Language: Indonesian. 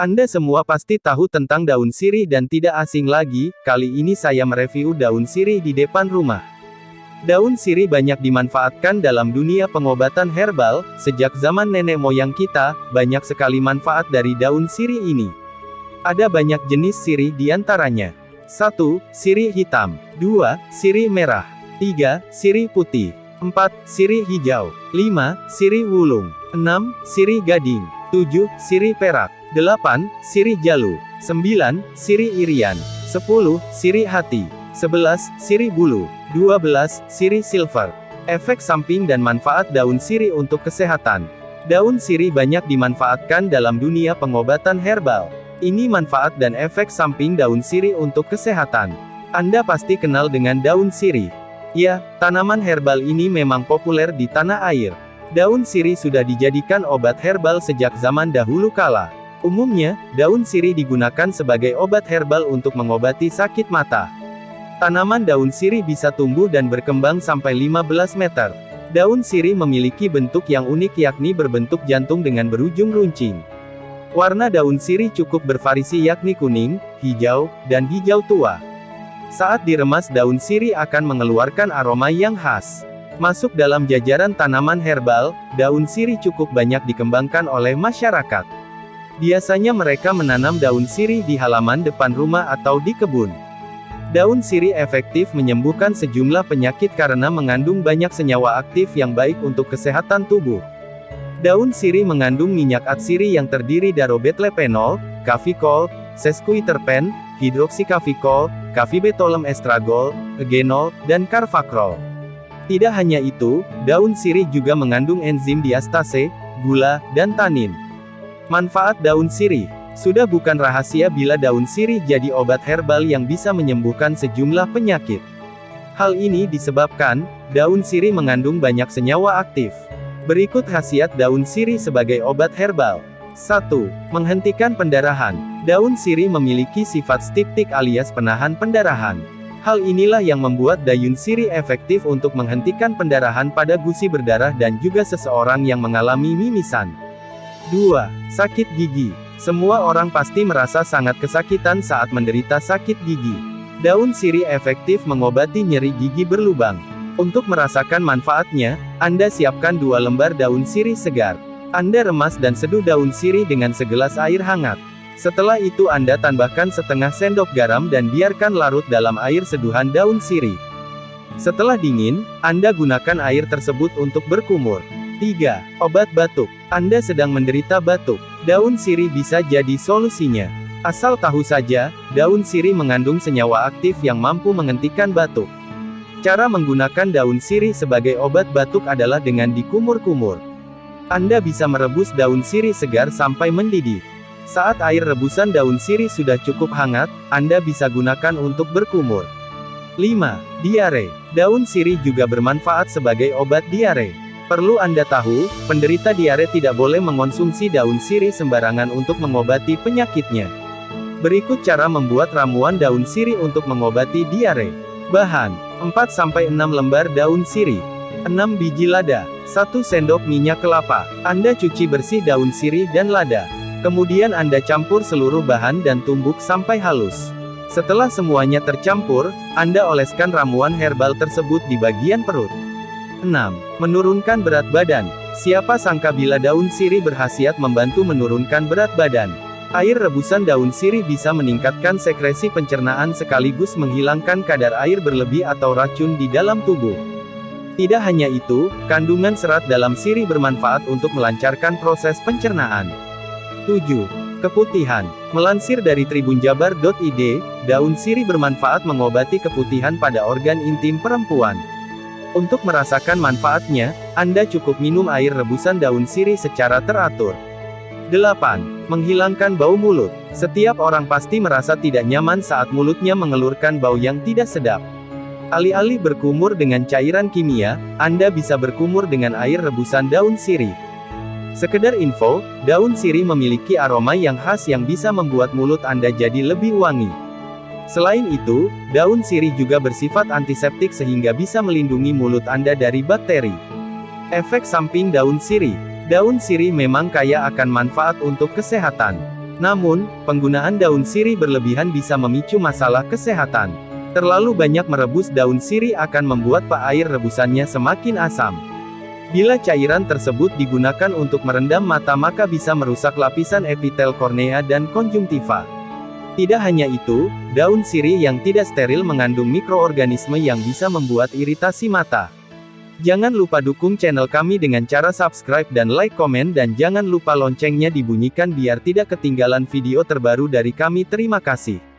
Anda semua pasti tahu tentang daun sirih dan tidak asing lagi, kali ini saya mereview daun sirih di depan rumah. Daun sirih banyak dimanfaatkan dalam dunia pengobatan herbal, sejak zaman nenek moyang kita, banyak sekali manfaat dari daun sirih ini. Ada banyak jenis sirih di antaranya. 1. Sirih hitam. 2. Sirih merah. 3. Sirih putih. 4. Sirih hijau. 5. Sirih wulung. 6. Sirih gading. 7. Sirih perak. 8. Sirih jalu. 9. Sirih irian. 10. Sirih hati. 11. Sirih bulu. 12. Sirih silver. Efek samping dan manfaat daun sirih untuk kesehatan. Daun sirih banyak dimanfaatkan dalam dunia pengobatan herbal. Ini manfaat dan efek samping daun sirih untuk kesehatan. Anda pasti kenal dengan daun sirih. Ya, tanaman herbal ini memang populer di tanah air. Daun sirih sudah dijadikan obat herbal sejak zaman dahulu kala. Umumnya, daun sirih digunakan sebagai obat herbal untuk mengobati sakit mata. Tanaman daun sirih bisa tumbuh dan berkembang sampai 15 meter. Daun sirih memiliki bentuk yang unik yakni berbentuk jantung dengan berujung runcing. Warna daun sirih cukup bervariasi yakni kuning, hijau, dan hijau tua. Saat diremas daun sirih akan mengeluarkan aroma yang khas. Masuk dalam jajaran tanaman herbal, daun sirih cukup banyak dikembangkan oleh masyarakat. Biasanya mereka menanam daun sirih di halaman depan rumah atau di kebun. Daun sirih efektif menyembuhkan sejumlah penyakit karena mengandung banyak senyawa aktif yang baik untuk kesehatan tubuh. Daun sirih mengandung minyak atsiri yang terdiri dari betlepenol, kafikol, sesquiterpen, hidroksikafikol, kafibetolem estragol, eugenol, dan carfacrol. Tidak hanya itu, daun sirih juga mengandung enzim diastase, gula, dan tanin. Manfaat daun sirih. Sudah bukan rahasia bila daun sirih jadi obat herbal yang bisa menyembuhkan sejumlah penyakit. Hal ini disebabkan, daun sirih mengandung banyak senyawa aktif. Berikut khasiat daun sirih sebagai obat herbal. 1. Menghentikan pendarahan. Daun sirih memiliki sifat stiptik alias penahan pendarahan. Hal inilah yang membuat daun sirih efektif untuk menghentikan pendarahan pada gusi berdarah dan juga seseorang yang mengalami mimisan. 2. Sakit gigi. Semua orang pasti merasa sangat kesakitan saat menderita sakit gigi. Daun sirih efektif mengobati nyeri gigi berlubang. Untuk merasakan manfaatnya, Anda siapkan 2 lembar daun sirih segar. Anda remas dan seduh daun sirih dengan segelas air hangat. Setelah itu Anda tambahkan setengah sendok garam dan biarkan larut dalam air seduhan daun sirih. Setelah dingin, Anda gunakan air tersebut untuk berkumur. 3. Obat batuk. Anda sedang menderita batuk. Daun sirih bisa jadi solusinya. Asal tahu saja, daun sirih mengandung senyawa aktif yang mampu menghentikan batuk. Cara menggunakan daun sirih sebagai obat batuk adalah dengan dikumur-kumur. Anda bisa merebus daun sirih segar sampai mendidih. Saat air rebusan daun sirih sudah cukup hangat, Anda bisa gunakan untuk berkumur. 5. Diare. Daun sirih juga bermanfaat sebagai obat diare. Perlu Anda tahu, penderita diare tidak boleh mengonsumsi daun sirih sembarangan untuk mengobati penyakitnya. Berikut cara membuat ramuan daun sirih untuk mengobati diare. Bahan: 4-6 lembar daun sirih, 6 biji lada, 1 sendok minyak kelapa. Anda cuci bersih daun sirih dan lada. Kemudian Anda campur seluruh bahan dan tumbuk sampai halus. Setelah semuanya tercampur, Anda oleskan ramuan herbal tersebut di bagian perut. 6. Menurunkan berat badan. Siapa sangka bila daun sirih berkhasiat membantu menurunkan berat badan. Air rebusan daun sirih bisa meningkatkan sekresi pencernaan sekaligus menghilangkan kadar air berlebih atau racun di dalam tubuh. Tidak hanya itu, kandungan serat dalam sirih bermanfaat untuk melancarkan proses pencernaan. 7. Keputihan. Melansir dari tribunjabar.id, daun sirih bermanfaat mengobati keputihan pada organ intim perempuan. Untuk merasakan manfaatnya, Anda cukup minum air rebusan daun sirih secara teratur. 8. Menghilangkan bau mulut. Setiap orang pasti merasa tidak nyaman saat mulutnya mengeluarkan bau yang tidak sedap. Alih-alih berkumur dengan cairan kimia, Anda bisa berkumur dengan air rebusan daun sirih. Sekedar info, daun sirih memiliki aroma yang khas yang bisa membuat mulut Anda jadi lebih wangi. Selain itu, daun sirih juga bersifat antiseptik sehingga bisa melindungi mulut Anda dari bakteri. Efek samping daun sirih. Daun sirih memang kaya akan manfaat untuk kesehatan. Namun, penggunaan daun sirih berlebihan bisa memicu masalah kesehatan. Terlalu banyak merebus daun sirih akan membuat air rebusannya semakin asam. Bila cairan tersebut digunakan untuk merendam mata maka bisa merusak lapisan epitel kornea dan konjungtiva. Tidak hanya itu, daun sirih yang tidak steril mengandung mikroorganisme yang bisa membuat iritasi mata. Jangan lupa dukung channel kami dengan cara subscribe dan like komen dan jangan lupa loncengnya dibunyikan biar tidak ketinggalan video terbaru dari kami. Terima kasih.